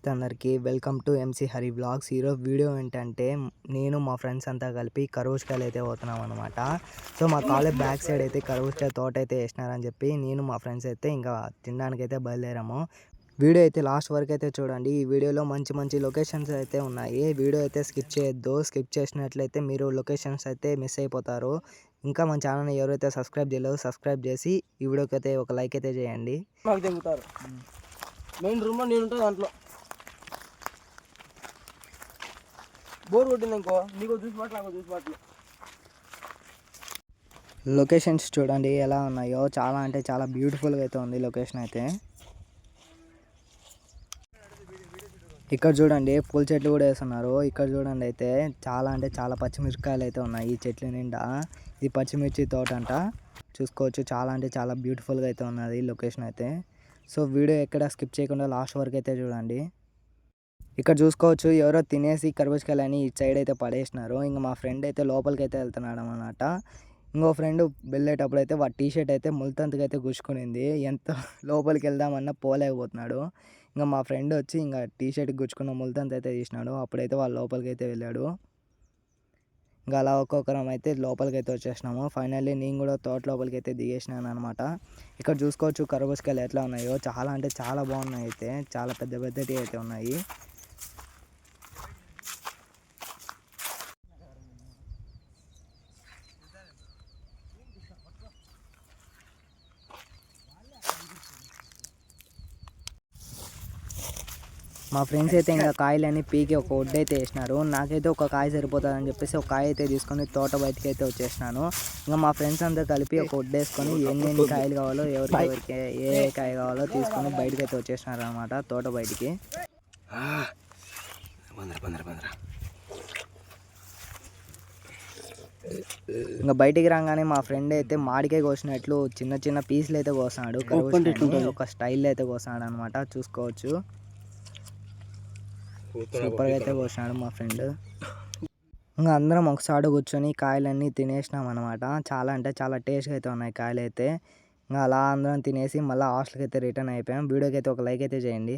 నమస్తే అందరికీ. Welcome to MC Hari vlogs. ఈరోజు వీడియో ఏంటంటే నేను మా ఫ్రెండ్స్ అంతా కలిపి కర్బూజకాయలు అయితే పోతున్నాం అనమాట. సో మా కాలేజ్ బ్యాక్ సైడ్ అయితే కర్బూజకాయ తోట అయితే వేసినారని చెప్పి నేను మా ఫ్రెండ్స్ అయితే ఇంకా తినడానికైతే బయలుదేరాము. వీడియో అయితే లాస్ట్ వరకు అయితే చూడండి. ఈ వీడియోలో మంచి మంచి లొకేషన్స్ అయితే ఉన్నాయి. వీడియో అయితే స్కిప్ చేయొద్దు. స్కిప్ చేసినట్లయితే మీరు లొకేషన్స్ అయితే మిస్ అయిపోతారు. ఇంకా మన ఛానల్ని ఎవరైతే సబ్స్క్రైబ్ చేయలేదో సబ్స్క్రైబ్ చేసి ఈ వీడియోకి అయితే ఒక లైక్ అయితే చేయండి. మాకు దిగుతారు మెయిన్ రూమ్లో నేను ఉంటాను. దాంట్లో బోర్ కొట్టింది ఇంకో నీకు చూసి మాటలు నాకు చూసి మాటలు. లొకేషన్స్ చూడండి ఎలా ఉన్నాయో. చాలా అంటే చాలా బ్యూటిఫుల్గా అయితే ఉంది లొకేషన్ అయితే. ఇక్కడ చూడండి పూల చెట్లు కూడా వేస్తున్నారు. ఇక్కడ చూడండి అయితే చాలా అంటే చాలా పచ్చిమిరపకాయలు అయితే ఉన్నాయి ఈ చెట్ల నిండా. ఇది పచ్చిమిర్చి తోట అంట. చూసుకోవచ్చు చాలా అంటే చాలా బ్యూటిఫుల్గా అయితే ఉన్నది లొకేషన్ అయితే. సో వీడియో ఎక్కడ స్కిప్ చేయకుండా లాస్ట్ వరకు అయితే చూడండి. ఇక్కడ చూసుకోవచ్చు ఎవరో తినేసి కర్బూజకాయలని ఈ సైడ్ అయితే పడేసినారు. ఇంకా మా ఫ్రెండ్ అయితే లోపలికి అయితే వెళ్తున్నాడు అన్నమాట. ఇంకో ఫ్రెండ్ వెళ్ళేటప్పుడు అయితే వాడి టీషర్ట్ అయితే ముల్తంతకి అయితే గుచ్చుకునింది. ఎంత లోపలికి వెళ్దామన్నా పోలేకపోతున్నాడు. ఇంకా మా ఫ్రెండ్ వచ్చి ఇంకా టీషర్ట్కి గుచ్చుకున్న ముల్తంత అయితే తీసినాడు. అప్పుడైతే వాళ్ళు లోపలికి అయితే వెళ్ళాడు. ఇంకా అలా ఒక్కొక్కరం అయితే లోపలికి అయితే వచ్చేసినాము. ఫైనల్లీ నేను కూడా తోట లోపలికి అయితే దిగేసినాను అనమాట. ఇక్కడ చూసుకోవచ్చు కర్బూజకాయలు ఎట్లా ఉన్నాయో. చాలా అంటే చాలా బాగున్నాయి అయితే. చాలా పెద్ద పెద్దటి అయితే ఉన్నాయి. మా ఫ్రెండ్స్ అయితే ఇంకా కాయలన్నీ పీకి ఒక ఒడ్డు అయితే వేసినారు. నాకైతే ఒక కాయ సరిపోతుందని చెప్పేసి ఒక కాయ అయితే తీసుకొని తోట బయటికి అయితే వచ్చేసినాను. ఇంకా మా ఫ్రెండ్స్ అంతా కలిపి ఒక ఒడ్డు వేసుకొని ఎన్ని కాయలు కావాలో ఎవరికి ఏ కాయ కావాలో తీసుకొని బయటకి అయితే వచ్చేసినారు అనమాట తోట బయటికి. ఇంకా బయటికి రాగానే మా ఫ్రెండ్ అయితే మాడికాయ కోసినట్లు చిన్న చిన్న పీసులు అయితే కోసినాడు. ఒక స్టైల్ అయితే కోసినాడు అనమాట. చూసుకోవచ్చు సూపర్గా అయితే కోసినాడు మా ఫ్రెండ్. ఇంకా అందరం ఒకసారి కూర్చొని కాయలన్నీ తినేసినాం అనమాట. చాలా అంటే చాలా టేస్ట్గా అయితే ఉన్నాయి కాయలు అయితే. ఇంకా అలా అందరం తినేసి మళ్ళీ హాస్టల్కి అయితే రిటర్న్ అయిపోయాం. వీడియోకి అయితే ఒక లైక్ అయితే చేయండి.